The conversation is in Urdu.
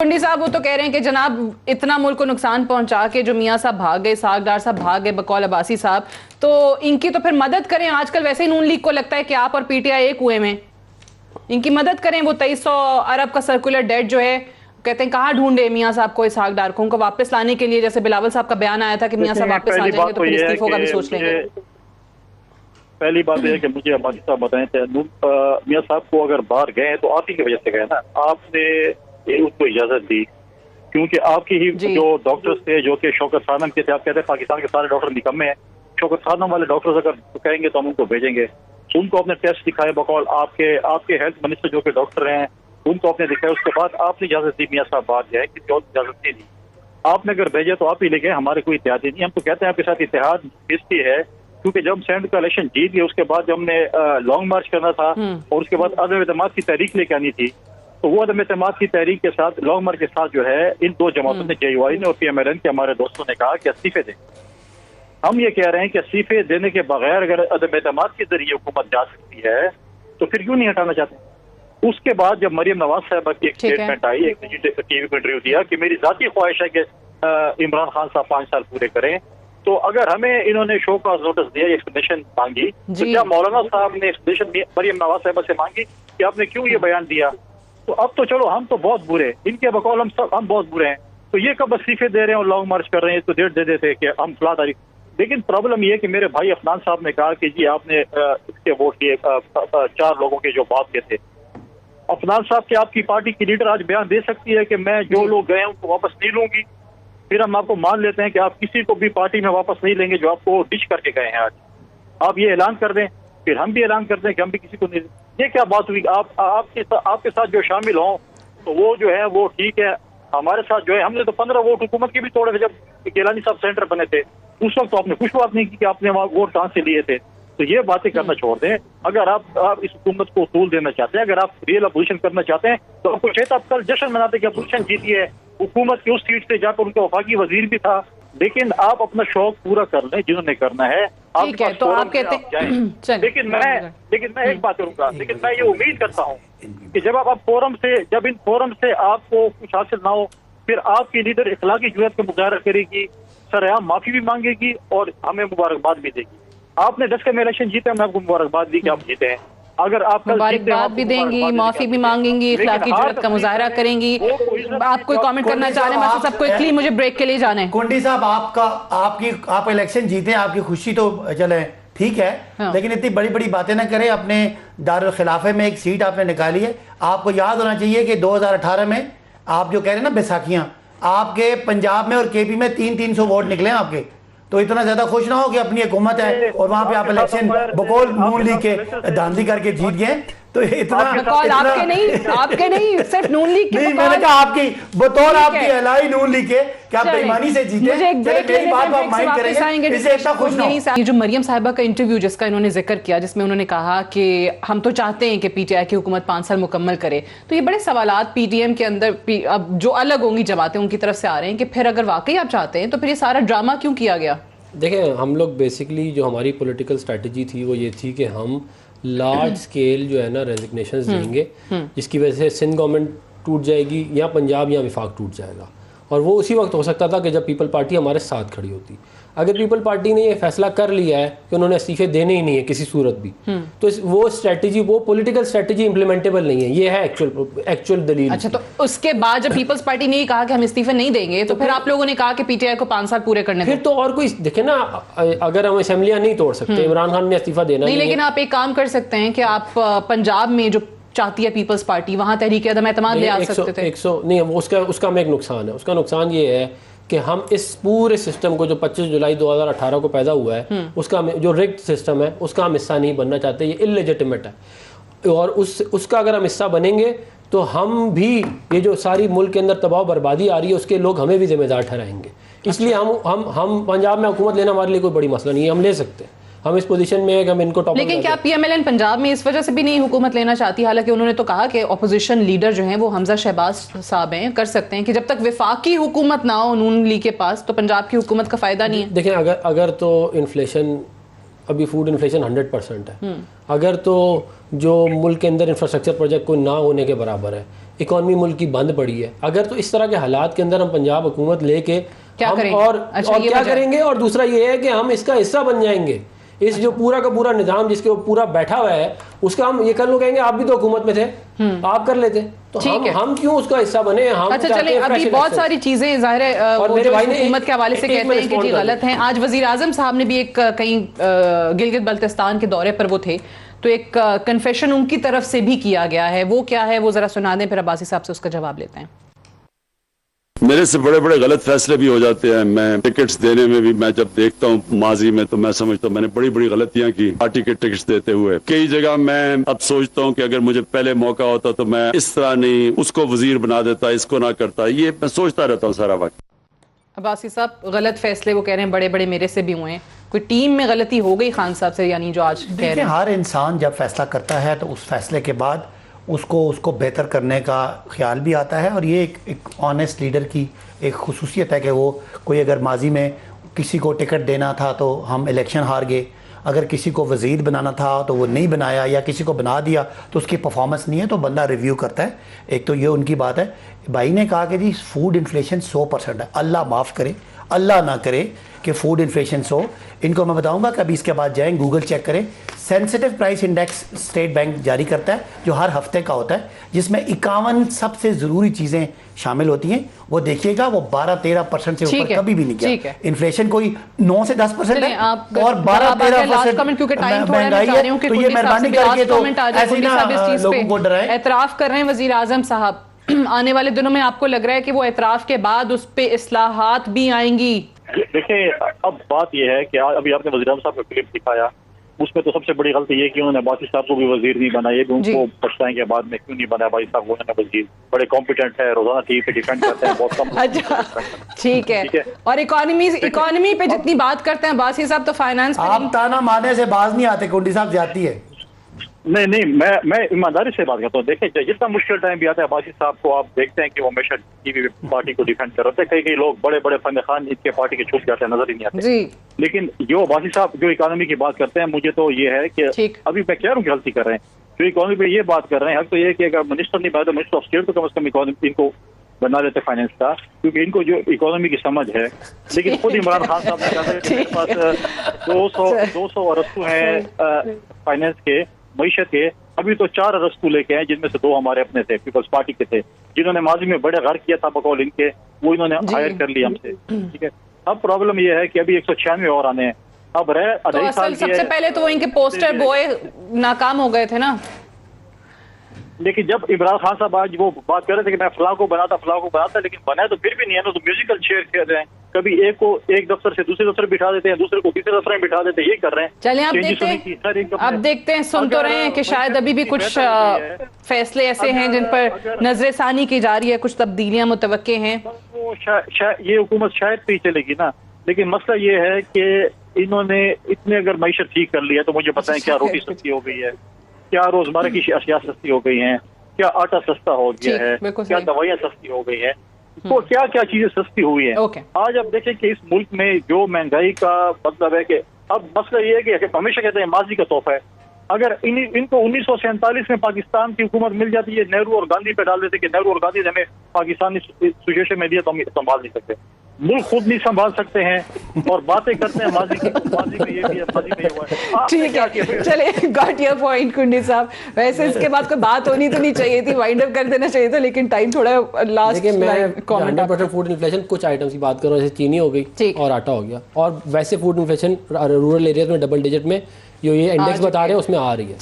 کنڈی صاحب وہ تو کہہ رہے ہیں کہ جناب اتنا ملک کو نقصان پہنچا کے جو میاں صاحب بھاگ گئے، ساگدار صاحب بھاگ گئے بقول عباسی صاحب، تو ان کی تو پھر مدد کریں. آج کل ویسے ہی نون لیگ کو لگتا ہے کہ آپ اور پی ٹی آئی ایک ہوئے میں، ان کی مدد کریں. وہ 2300 ارب کا سرکولر ڈیٹ جو ہے کہتے ہیں کہاں ڈھونڈے میاں صاحب کو، اسحاق ڈار کو، ان کو واپس لانے کے لیے. جیسے بلاول صاحب کا بیان آیا تھا کہ میاں صاحب واپس آ جائیں گے تو پھر استعفوں کا بھی سوچ لیں گے. پہلی بات یہ ہے کہ مجھے عباسی صاحب بتائیں میاں صاحب کو اگر باہر گئے تو آپ ہی کی وجہ سے گئے نا، آپ نے اس کو اجازت دی، کیونکہ آپ کی ہی جو ڈاکٹرز تھے جو کہ شوکت خانم کے تھے، آپ کہتے ہیں پاکستان کے سارے ڈاکٹر نکمے ہیں، شوکت خانم والے ڈاکٹرز اگر کہیں گے تو ہم ان کو بھیجیں گے. ان کو اپنے ٹیسٹ دکھائے بقول آپ کے ہیلتھ منسٹر جو کہ ڈاکٹر ہیں ان کو آپ نے دکھایا. اس کے بعد آپ نے اجازت دی میاں صاحب باہر جائے، کسی اور اجازت نہیں دی. آپ نے اگر بھیجے تو آپ ہی لے گئے، ہمارے کوئی اتحادی نہیں. ہم تو کہتے ہیں آپ کے ساتھ اتحاد اس کی ہے کیونکہ جب ہم سینٹ کا الیکشن جیت گئے اس کے بعد جب ہم نے لانگ مارچ کرنا تھا اور اس کے بعد عدم اعتماد کی تحریک لے کے آنی تھی، تو وہ عدم اعتماد کی تحریک کے ساتھ لانگ مارچ کے ساتھ جو ہے ان دو جماعتوں نے، جے یو آئی نے اور پی ایم ایل این کے ہمارے دوستوں نے کہا کہ استعفے دیں. ہم یہ کہہ رہے ہیں کہ استعفے دینے کے بغیر اگر عدم اعتماد کے ذریعے حکومت جا سکتی ہے تو پھر کیوں نہیں ہٹانا چاہتے. اس کے بعد جب مریم نواز صاحبہ کی ایک اسٹیٹمنٹ آئی، ایک ٹی وی کو انٹرویو دیا کہ میری ذاتی خواہش ہے کہ عمران خان صاحب 5 سال پورے کریں، تو اگر ہمیں انہوں نے شو کاز نوٹس دیا، ایکسپلینیشن مانگی، تو کیا مولانا صاحب نے ایکسپلینیشن مریم نواز صاحبہ سے مانگی کہ آپ نے کیوں یہ بیان دیا؟ تو اب تو چلو ہم تو بہت برے، ان کے بقول ہم بہت برے ہیں، تو یہ کب استعفے دے رہے ہیں اور لانگ مارچ کر رہے ہیں تو ڈیٹ دے دیتے کہ ہم فلاں تاریخ. لیکن پرابلم یہ ہے کہ میرے بھائی افنان صاحب نے کہا کہ جی آپ نے اس کے ووٹ لیے 4 لوگوں کے جو باپ کے تھے. افنان صاحب کے آپ کی پارٹی کی لیڈر آج بیان دے سکتی ہے کہ میں جو لوگ گئے ہیں ان کو واپس نہیں لوں گی، پھر ہم آپ کو مان لیتے ہیں کہ آپ کسی کو بھی پارٹی میں واپس نہیں لیں گے جو آپ کو ڈش کر کے گئے ہیں. آج آپ یہ اعلان کر دیں، پھر ہم بھی اعلان کرتے ہیں کہ ہم بھی کسی کو نہیں. یہ کیا بات ہوئی؟ آپ کے ساتھ جو شامل ہوں تو وہ جو ہے وہ ٹھیک ہے، ہمارے ساتھ جو ہے ہم نے تو 15 ووٹ حکومت کے بھی توڑے تھے جب گیلانی صاحب سینٹر بنے تھے. اس وقت تو آپ نے کچھ بات نہیں کی کہ آپ نے وہاں ووٹ کہاں سے لیے تھے. تو یہ باتیں کرنا چھوڑ دیں. اگر آپ اس حکومت کو اصول دینا چاہتے ہیں، اگر آپ ریئل اپوزیشن کرنا چاہتے ہیں تو آپ کو چاہیے آپ کل جشن مناتے کہ اپوزیشن جیتی ہے حکومت کی اس سیٹ سے جہاں پر ان کا وفاقی وزیر بھی تھا. لیکن آپ اپنا شوق پورا کر لیں جنہوں نے کرنا ہے. تو آپ کہتے ہیں لیکن میں ایک بات کروں گا، لیکن میں یہ امید کرتا ہوں کہ جب آپ جب ان فورم سے آپ کو کچھ حاصل نہ ہو، پھر آپ کی لیڈر اخلاقی جرات کا مظاہرہ کرے گی، سرعام معافی بھی مانگے گی اور ہمیں مبارکباد بھی دے گی. آپ نے 10 کا میں الیکشن جیتے، میں آپ کو مبارکباد دی کہ آپ جیتے ہیں. اگر آپ مبارکباد بھی دیں گی، معافی بھی مانگیں گی، اخلاقی جرات کا مظاہرہ کریں گی. آپ کوئی کامنٹ کرنا چاہ رہے ہیں؟ میں سب کو ایکچولی مجھے بریک کے لیے جانا ہے. کنڈی صاحب آپ الیکشن جیتے، آپ کی خوشی تو چلے ٹھیک ہے، لیکن اتنی بڑی بڑی باتیں نہ کریں. اپنے دارالخلافے میں ایک سیٹ آپ نے نکالی ہے. آپ کو یاد ہونا چاہیے کہ 2018 میں آپ جو کہہ رہے ہیں نا بیساکھیاں، آپ کے پنجاب میں اور کے پی میں 300 ووٹ نکلے ہیں آپ کے. تو اتنا زیادہ خوش نہ ہو کہ اپنی حکومت ہے اور وہاں پہ آپ الیکشن بقول نون لیگ کے دھاندلی کر کے جیت گئے. تو اتنا آپ کے نہیں صرف نون لیگ کے نہیں، میں نے کہا آپ کی بطور آپ کی اعلائی نون لیگ کے کہ آپ بےایمانی سے جیتے. میری بات آپ مائنڈ کریں گے، اسے اتنا خوش نہ ہو. یہ جو مریم صاحبہ کا انٹرویو جس کا انہوں نے ذکر کیا، جس میں انہوں نے کہا کہ ہم تو چاہتے ہیں کہ پی ٹی آئی کی حکومت 5 سال مکمل کرے، تو یہ بڑے سوالات پی ٹی ایم کے اندر اب جو الگ ہوں گی جماعتیں ان کی طرف سے آ رہے ہیں کہ پھر اگر واقعی آپ چاہتے ہیں تو پھر یہ سارا ڈرامہ کیوں کیا گیا؟ دیکھیں ہم لوگ بیسکلی جو ہماری پولیٹیکل اسٹریٹجی تھی وہ یہ تھی کہ ہم لارج اسکیل جو ہے نا ریزگنیشنز دیں گے، جس کی وجہ سے سندھ گورنمنٹ ٹوٹ جائے گی یا پنجاب یا وفاق ٹوٹ جائے گا. اور وہ اسی وقت ہو سکتا تھا کہ جب پیپل پارٹی ہمارے ساتھ کھڑی ہوتی. اگر پیپل پارٹی نے یہ فیصلہ کر لیا ہے کہ انہوں نے استعفے دینے ہی نہیں ہے کسی صورت بھی، تو وہ اسٹریٹجی، وہ پولیٹیکل اسٹریٹجی امپلیمنٹیبل نہیں ہے. یہ ہے ایکچوئل دلیل. اچھا، تو اس کے بعد جب پیپلز پارٹی نے کہا کہ ہم استعفے نہیں دیں گے تو پھر آپ لوگوں نے کہا کہ پی ٹی آئی کو 5 سال پورے کرنے. پھر تو اور کوئی دیکھیں نا، اگر ہم اسمبلیاں نہیں توڑ سکتے، عمران خان نے استعفیٰ دینا نہیں، لیکن آپ ایک کام کر سکتے ہیں کہ آپ پنجاب میں جو چاہتی ہے پیپلز پارٹی وہاں تحریک عدم اعتماد لے آ سکتے تھے. نہیں، اس کا میں ایک نقصان ہے. اس کا نقصان یہ ہے کہ ہم اس پورے سسٹم کو جو 25 جولائی 2018 کو پیدا ہوا ہے، اس کا جو ریگڈ سسٹم ہے اس کا ہم حصہ نہیں بننا چاہتے. یہ انلیجٹمیٹ ہے، اور اس کا اگر ہم حصہ بنیں گے تو ہم بھی یہ جو ساری ملک کے اندر تباہ و بربادی آ رہی ہے اس کے لوگ ہمیں بھی ذمہ دار ٹھہرائیں گے. اس لیے ہم پنجاب میں حکومت لینا ہمارے لیے کوئی بڑی مسئلہ نہیں ہے، ہم لے سکتے ہیں. ہم اس پوزیشن میں ہے کہ ہم ان کو ٹاپ. لیکن کیا P M L N Punjab میں اس وجہ سے بھی نہیں حکومت لینا چاہتی؟ حالانکہ انہوں نے تو کہا کہ اپوزیشن لیڈر جو ہیں وہ حمزہ شہباز صاحب ہیں، کر سکتے ہیں کہ جب تک وفاقی حکومت نہ ہو نون لیگ کے پاس تو پنجاب کی حکومت کا فائدہ نہیں ہے. دیکھیں اگر تو انفلیشن، ابھی فوڈ انفلیشن 100% ہے، اگر تو جو ملک کے اندر انفراسٹرکچر پروجیکٹ کوئی نہ ہونے کے برابر ہے، اکانومی ملک کی بند پڑی ہے. اگر تو اس طرح کے حالات کے اندر ہم پنجاب حکومت لے کے کیا کریں اور کیا کریں گے, اور دوسرا یہ ہے کہ ہم اس کا حصہ بن جائیں گے. اس جو پورا کا پورا نظام جس کے پورا بیٹھا ہوا ہے اس کا ہم یہ کر لو کہیں گے آپ بھی تو حکومت میں تھے, آپ کر لیتے, تو ہم کیوں اس کا حصہ بنے. ہم اچھا چلیں, ابھی بہت ساری چیزیں ظاہر ہے حکومت کے حوالے سے کہتے ہیں کہ جی غلط ہیں. آج وزیر اعظم صاحب نے بھی ایک کہیں گلگت بلتستان کے دورے پر وہ تھے, تو ایک کنفیشن ان کی طرف سے بھی کیا گیا ہے. وہ کیا ہے وہ ذرا سنا دیں, پھر عباسی صاحب سے اس کا جواب لیتے ہیں. میرے سے بڑے بڑے غلط فیصلے بھی ہو جاتے ہیں. میں ٹکٹس دینے میں بھی میں جب دیکھتا ہوں ماضی میں تو میں سمجھتا ہوں میں نے بڑی بڑی غلطیاں کی پارٹی کے ٹکٹس دیتے ہوئے. کئی جگہ میں اب سوچتا ہوں کہ اگر مجھے پہلے موقع ہوتا تو میں اس طرح نہیں اس کو وزیر بنا دیتا, اس کو نہ کرتا. یہ میں سوچتا رہتا ہوں سارا وقت. عباسی صاحب غلط فیصلے وہ کہہ رہے ہیں بڑے بڑے میرے سے بھی ہوئے ہیں. کوئی ٹیم میں غلطی ہو گئی خان صاحب سے, یعنی جو آج کہہ رہے ہیں؟ ہر انسان جب فیصلہ کرتا ہے تو اس فیصلے کے بعد اس کو بہتر کرنے کا خیال بھی آتا ہے, اور یہ ایک آنیسٹ لیڈر کی ایک خصوصیت ہے کہ وہ کوئی اگر ماضی میں کسی کو ٹکٹ دینا تھا تو ہم الیکشن ہار گئے, اگر کسی کو وزیر بنانا تھا تو وہ نہیں بنایا, یا کسی کو بنا دیا تو اس کی پرفارمنس نہیں ہے تو بندہ ریویو کرتا ہے. ایک تو یہ ان کی بات ہے. بھائی نے کہا کہ جی فوڈ انفلیشن 100% ہے, اللہ معاف کرے, اللہ نہ کرے کہ فوڈ انفلیشن ہو. ان کو میں بتاؤں گا کہ ابھی اس کے بعد جائیں گوگل چیک کریں, sensitive price index state bank جاری کرتا ہے جو ہر ہفتے کا ہوتا ہے, جس میں 51 سب سے ضروری چیزیں شامل ہوتی ہیں. وہ دیکھیے گا وہ 12-13% سے اوپر کبھی بھی نہیں گیا. انفلیشن کوئی 9 سے 10% ہے اور 12-13% مہنگائی ہے. تو یہ مہربانی کر کے تو ایسے نہ لوگوں کو ڈرائیں. اعتراف کر رہے ہیں وزیر اعظم صاحب, آنے والے دنوں میں آپ کو لگ رہا ہے کہ وہ اعتراف کے بعد اس پہ اصلاحات بھی آئیں گی؟ دیکھیں اب بات یہ ہے کہ ابھی آپ نے وزیر اعظم صاحب کا کلپ دکھایا, اس میں تو سب سے بڑی غلطی یہ کہ انہوں نے عباسی صاحب کو بھی وزیر نہیں بنایا. یہ بھی ان کو پچھتائیں گے بعد میں کیوں نہیں بنایا عباسی صاحب کو انہوں نے وزیر. بڑے کمپیٹنٹ ہے, روزانہ ٹی وی پہ ڈیفینڈ کرتے ہیں, بہت کم. اچھا ٹھیک ہے. اور اکانومی پہ جتنی بات کرتے ہیں عباسی صاحب, تو فائنانس آپ تانا مانے سے باز نہیں آتے. کنڈی صاحب جاتی ہے. نہیں میں ایمانداری سے بات کرتا ہوں. دیکھیں جتنا مشکل ٹائم بھی آتا ہے عباسی صاحب کو آپ دیکھتے ہیں کہ وہ ہمیشہ ٹی وی پہ پارٹی کو ڈیفینڈ کر رہے ہیں. کئی لوگ بڑے بڑے فن خان ان کے پارٹی کے چھپ جاتے ہیں, نظر ہی نہیں آتے. لیکن جو عباسی صاحب جو اکانومی کی بات کرتے ہیں, مجھے تو یہ ہے کہ ابھی میں کہہ رہا ہوں کہ غلطی کر رہے ہیں. جو اکانومی پہ یہ بات کر رہے ہیں حق تو یہ کہ اگر منسٹر نہیں بنا تو منسٹر آف اسٹیٹ تو کم از کم اکانومی ان کو بنا دیتے فائنینس کا, کیونکہ ان کو جو اکانومی کی سمجھ ہے. لیکن خود عمران خان صاحب نے کہا کہ میرے پاس 200 ارسطو ہیں فائنینس کے, معیشت کے. ابھی تو 4 ارسطو لے کے ہیں, جن میں سے 2 ہمارے اپنے تھے, پیپلز پارٹی کے تھے, جنہوں نے ماضی میں بڑے غرق کیا تھا بقول ان کے, وہ انہوں نے ہائر کر لیا ہم سے. ٹھیک ہے, اب پرابلم یہ ہے کہ ابھی 196 اور آنے ہیں. اب رہے 2.5 سال سب سے پہلے تو وہ ان کے پوسٹر بوئے ناکام ہو گئے تھے نا. لیکن جب عمران خان صاحب آج وہ بات کر رہے تھے کہ میں فلاں کو بناتا, لیکن بنایا تو پھر بھی نہیں ہے نا. تو میوزیکل چیئر کر رہے ہیں, کبھی ایک کو ایک دفتر سے دوسرے دفتر بٹھا دیتے ہیں, دوسرے کو تیسرے دفتر میں بٹھا دیتے ہیں, یہ کر رہے ہیں. چلیں اب دیکھتے ہیں سن تو رہے ہیں کہ شاید ابھی بھی کچھ فیصلے ایسے ہیں جن پر نظر ثانی کی جا رہی ہے, کچھ تبدیلیاں متوقع ہیں. یہ حکومت شاید پہ چلے گی نا, لیکن مسئلہ یہ ہے کہ انہوں نے اتنے اگر معیشت ٹھیک کر لی ہے تو مجھے بتائیں کیا روٹی سستی ہو گئی ہے, کیا روزمرہ کی اشیاء سستی ہو گئی ہیں, کیا آٹا سستا ہو گیا ہے, کیا دوائیاں سستی ہو گئی ہیں, تو کیا چیزیں سستی ہوئی ہیں. آج اب دیکھیں کہ اس ملک میں جو مہنگائی کا مطلب ہے کہ اب مسئلہ یہ ہے کہ ہمیشہ کہتے ہیں ماضی کا تحفہ ہے. اگر ان کو 1947 میں پاکستان کی حکومت مل جاتی ہے, نہرو اور گاندھی پہ ڈال دیتے کہ نہرو اور گاندھی نے ہمیں پاکستانی سچویشن میں دیا تو ہم سنبھال نہیں سکتے. ملک خود نہیں سنبھال سکتے ہیں اور باتیں کرتے ہیں ماضی میں یہ بھی ہے, ماضی میں یہ ہوا ہے. ٹھیک ہے, چلے گاٹ یور پوائنٹ کنڈی صاحب. ویسے اس کے بعد کوئی بات ہونی تو نہیں چاہیے تھی, وائنڈ اپ کر دینا چاہیے تھا, لیکن ٹائم تھوڑا لاسٹ. دیکھیں میں 100% فوڈ انفلیشن کچھ آئٹمس کی بات کر رہا ہوں, جیسے چینی ہو گئی اور آٹا ہو گیا, اور ویسے فوڈ انفلیشن رورل ایریاز میں ڈبل ڈیجٹ میں جو یہ انڈیکس بتا رہے ہیں اس میں آ رہی ہے.